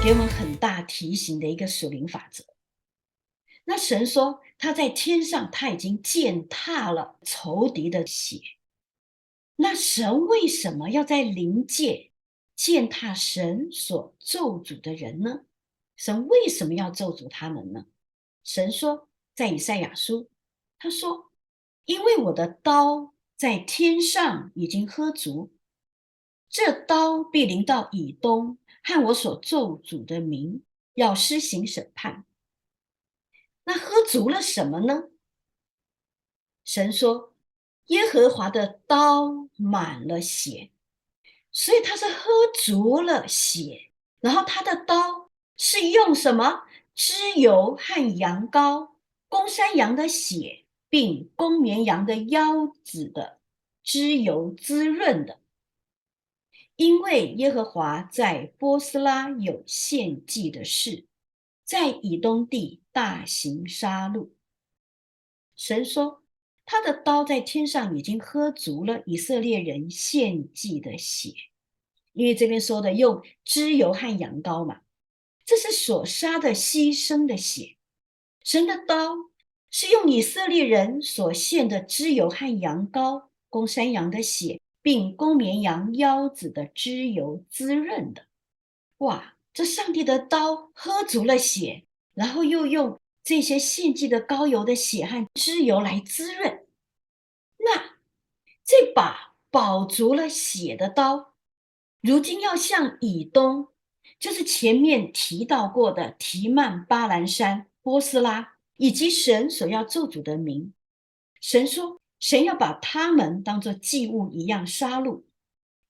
给我们很大提醒的一个属灵法则。那神说他在天上他已经践踏了仇敌的血，那神为什么要在灵界践踏神所咒诅的人呢？神为什么要咒诅他们呢？神说在以赛亚书，他说因为我的刀在天上已经喝足，这刀必临到以东和我所咒诅的民，要施行审判。那喝足了什么呢？神说耶和华的刀满了血，所以他是喝足了血，然后他的刀是用什么？脂油和羊羔，公山羊的血并公绵羊的腰子的脂油滋润的。因为耶和华在波斯拉有献祭的事，在以东地大行杀戮。神说他的刀在天上已经喝足了以色列人献祭的血，因为这边说的用脂油和羊羔嘛，这是所杀的牺牲的血。神的刀是用以色列人所献的脂油和羊羔，公山羊的血并公绵羊腰子的脂油滋润的。哇，这上帝的刀喝足了血，然后又用这些献祭的膏油的血和脂油来滋润。那这把饱足了血的刀，如今要向以东，就是前面提到过的提曼、巴兰山、波斯拉，以及神所要咒诅的民。神说神要把他们当作祭物一样杀戮，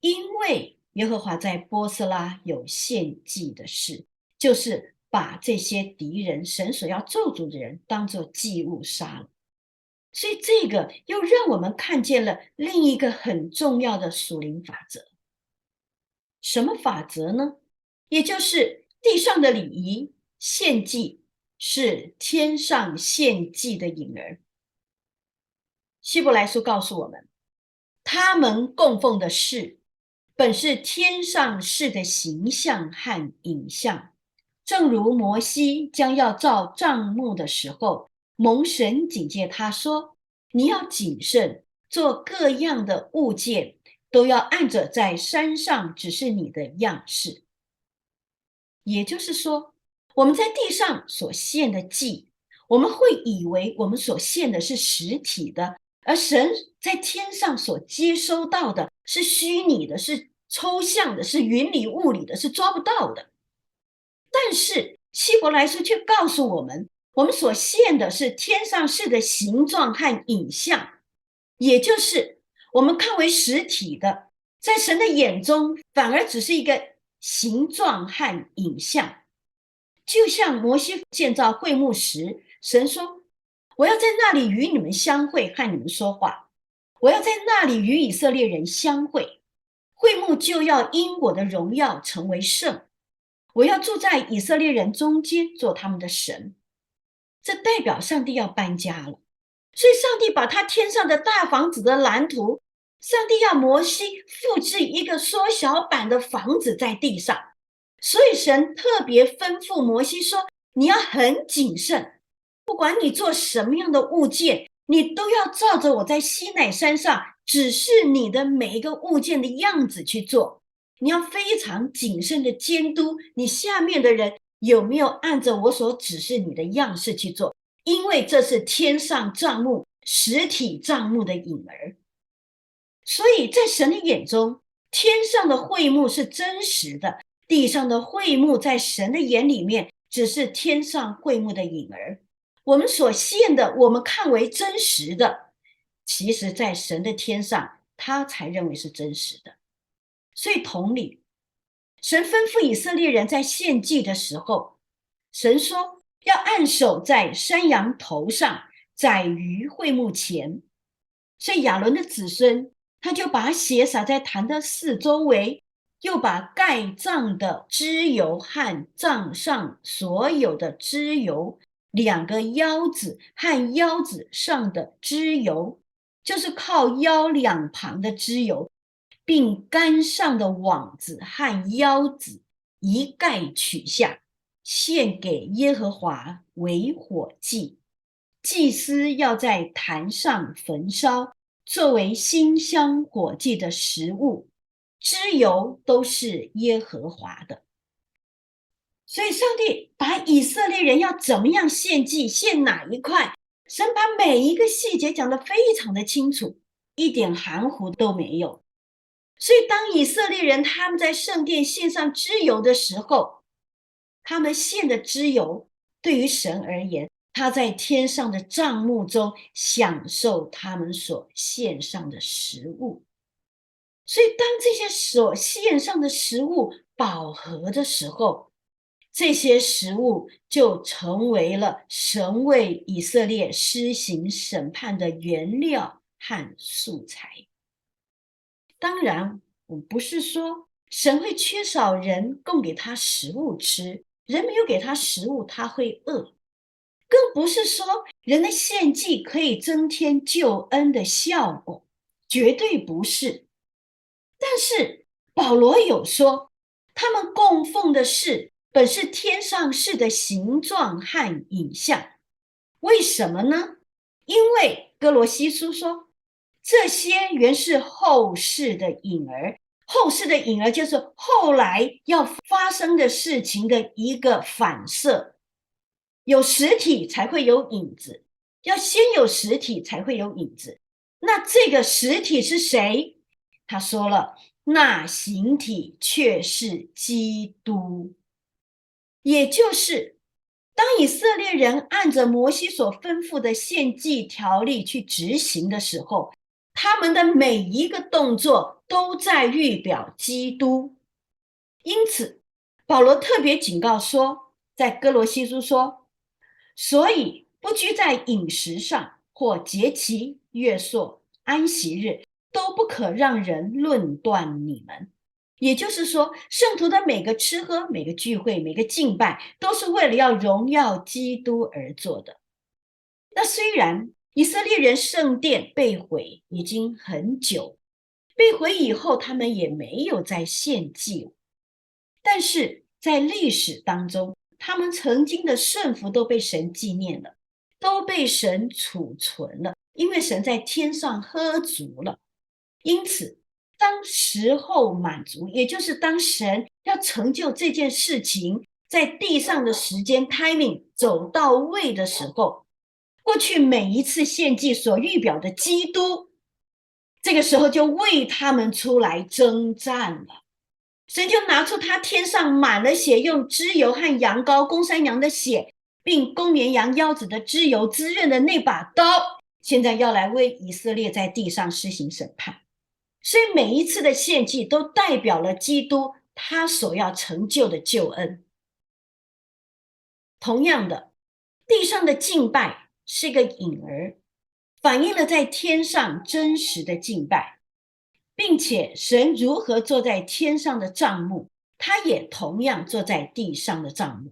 因为耶和华在波斯拉有献祭的事，就是把这些敌人神所要咒诅的人当作祭物杀了。所以这个又让我们看见了另一个很重要的属灵法则。什么法则呢？也就是地上的礼仪献祭是天上献祭的影儿。希伯来书告诉我们，他们供奉的事本是天上事的形象和影像，正如摩西将要造帐幕的时候，蒙神警戒他说，你要谨慎，做各样的物件都要按着在山上指示你的样式。也就是说，我们在地上所献的祭，我们会以为我们所献的是实体的，而神在天上所接收到的是虚拟的，是抽象的，是云里雾里的，是抓不到的。但是希伯来书却告诉我们，我们所献的是天上事的形状和影像，也就是我们看为实体的，在神的眼中反而只是一个形状和影像。就像摩西建造会幕时，神说我要在那里与你们相会，和你们说话，我要在那里与以色列人相会，会幕就要因我的荣耀成为圣，我要住在以色列人中间，做他们的神。这代表上帝要搬家了，所以上帝把他天上的大房子的蓝图，上帝要摩西复制一个缩小版的房子在地上。所以神特别吩咐摩西说，你要很谨慎，不管你做什么样的物件，你都要照着我在西乃山上指示你的每一个物件的样子去做。你要非常谨慎的监督你下面的人有没有按着我所指示你的样式去做，因为这是天上帐幕实体帐幕的影儿。所以在神的眼中，天上的会幕是真实的，地上的会幕在神的眼里面只是天上会幕的影儿。我们所献的，我们看为真实的，其实在神的天上他才认为是真实的。所以同理，神吩咐以色列人在献祭的时候，神说要按手在山羊头上，宰于会幕前。所以亚伦的子孙他就把血洒在坛的四周围，又把盖帐的脂油和帐上所有的脂油，两个腰子和腰子上的脂油，就是靠腰两旁的脂油，并杆上的网子和腰子，一概取下，献给耶和华为火祭。祭司要在坛上焚烧，作为馨香火祭的食物，脂油都是耶和华的。所以上帝把以色列人要怎么样献祭，献哪一块，神把每一个细节讲得非常的清楚，一点含糊都没有。所以当以色列人他们在圣殿献上脂油的时候，他们献的脂油对于神而言，他在天上的帐幕中享受他们所献上的食物。所以当这些所献上的食物饱和的时候，这些食物就成为了神为以色列施行审判的原料和素材。当然，我不是说神会缺少人供给他食物吃，人没有给他食物，他会饿。更不是说人的献祭可以增添救恩的效果，绝对不是。但是保罗有说，他们供奉的事本是天上事的形状和影像。为什么呢？因为哥罗西书说，这些原是后世的影儿，后世的影儿就是后来要发生的事情的一个反射。有实体才会有影子，要先有实体才会有影子。那这个实体是谁？他说了，那形体却是基督。也就是当以色列人按着摩西所吩咐的献祭条例去执行的时候，他们的每一个动作都在预表基督。因此保罗特别警告说，在哥罗西书说，所以不拘在饮食上，或节期、月朔、安息日，都不可让人论断你们。也就是说，圣徒的每个吃喝、每个聚会、每个敬拜，都是为了要荣耀基督而做的。那虽然以色列人圣殿被毁已经很久，被毁以后他们也没有再献祭，但是在历史当中，他们曾经的顺服都被神纪念了，都被神储存了，因为神在天上喝足了。因此当时候满足，也就是当神要成就这件事情在地上的时间 timing 走到位的时候，过去每一次献祭所预表的基督，这个时候就为他们出来征战了。神就拿出他天上满了血，用脂油和羊羔、公山羊的血，并公绵羊腰子的脂油滋润的那把刀，现在要来为以色列在地上施行审判。所以每一次的献祭都代表了基督他所要成就的救恩。同样的，地上的敬拜是个影儿，反映了在天上真实的敬拜，并且神如何坐在天上的帐幕，他也同样坐在地上的帐幕。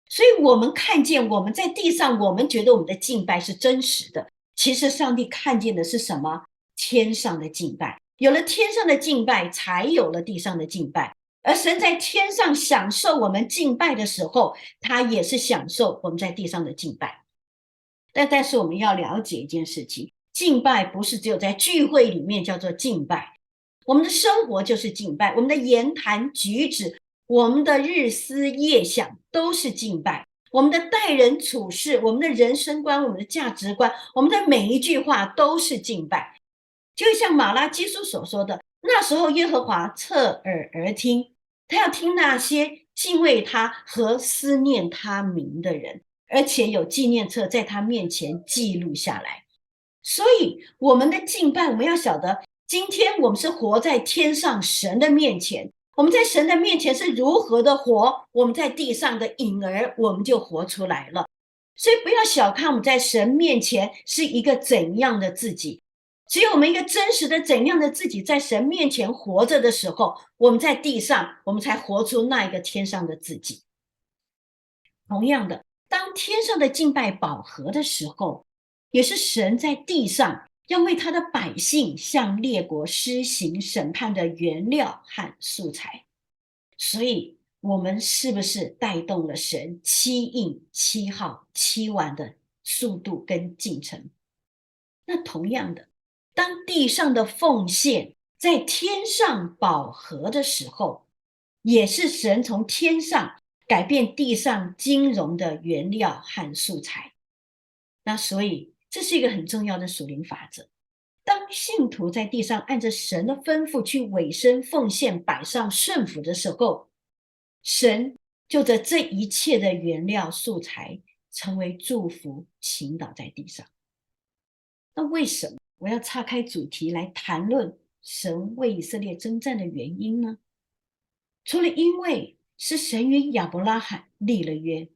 所以我们看见我们在地上，我们觉得我们的敬拜是真实的，其实上帝看见的是什么？天上的敬拜。有了天上的敬拜，才有了地上的敬拜。而神在天上享受我们敬拜的时候，他也是享受我们在地上的敬拜。但是我们要了解一件事情，敬拜不是只有在聚会里面叫做敬拜，我们的生活就是敬拜，我们的言谈举止，我们的日思夜想都是敬拜，我们的待人处事，我们的人生观，我们的价值观，我们的每一句话都是敬拜。就像马拉基书所说的，那时候耶和华侧耳而听，他要听那些敬畏他和思念他名的人，而且有纪念册在他面前记录下来。所以我们的敬拜，我们要晓得，今天我们是活在天上神的面前，我们在神的面前是如何的活，我们在地上的影儿我们就活出来了。所以不要小看我们在神面前是一个怎样的自己，只有我们一个真实的怎样的自己在神面前活着的时候，我们在地上我们才活出那一个天上的自己。同样的，当天上的敬拜饱和的时候，也是神在地上要为他的百姓向列国施行审判的原料和素材。所以我们是不是带动了神七印、七号、七碗的速度跟进程？那同样的，当地上的奉献在天上饱和的时候，也是神从天上改变地上金融的原料和素材。那所以这是一个很重要的属灵法则。当信徒在地上按着神的吩倾去委身奉献、摆上顺服的时候，神就着这一切的原料素材成为祝福，倾倒在地上。那为什么我要岔开主题来谈论神为以色列征战的原因呢？除了因为是神与亚伯拉罕立了约，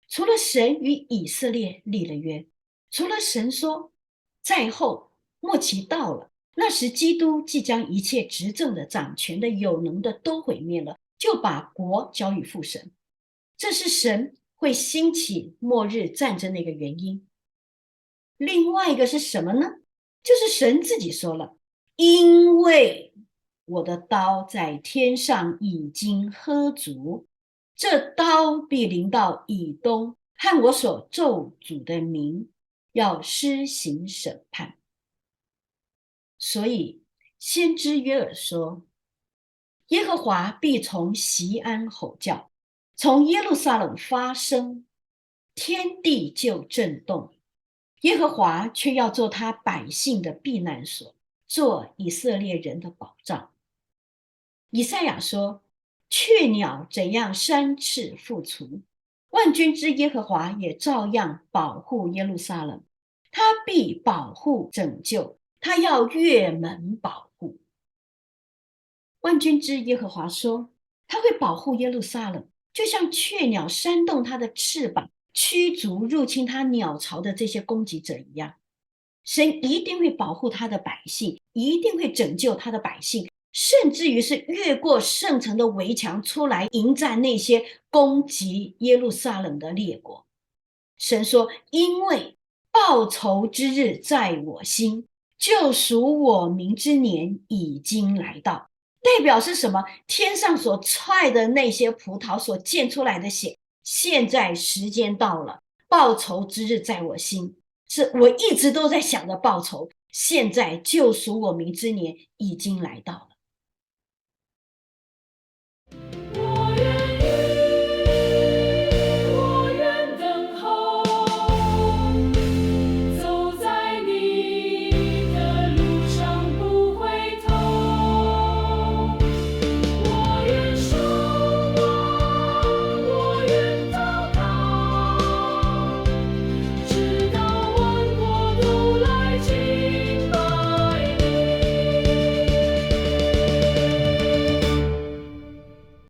除了神与以色列立了约，除了神说在后末期到了，那时基督即将一切执政的、掌权的、有能的都毁灭了，就把国交与父神。这是神会兴起末日战争的一个原因。另外一个是什么呢？就是神自己说了，因为我的刀在天上已经喝足，这刀必临到以东和我所咒诅的民，要施行审判。所以先知约珥说，耶和华必从锡安吼叫，从耶路撒冷发声，天地就震动。耶和华却要做他百姓的避难所，做以色列人的保障。以赛亚说，雀鸟怎样三翅复雏，万军之耶和华也照样保护耶路撒冷，他必保护拯救，他要越门保护。万军之耶和华说，他会保护耶路撒冷，就像雀鸟扇动它的翅膀，驱逐入侵它鸟巢的这些攻击者一样。神一定会保护他的百姓，一定会拯救他的百姓，甚至于是越过圣城的围墙出来迎战那些攻击耶路撒冷的列国。神说，因为报仇之日在我心，救赎我民之年已经来到。代表是什么？天上所踹的那些葡萄所溅出来的血，现在时间到了，报仇之日在我心，是我一直都在想的报仇，现在救赎我民之年已经来到了。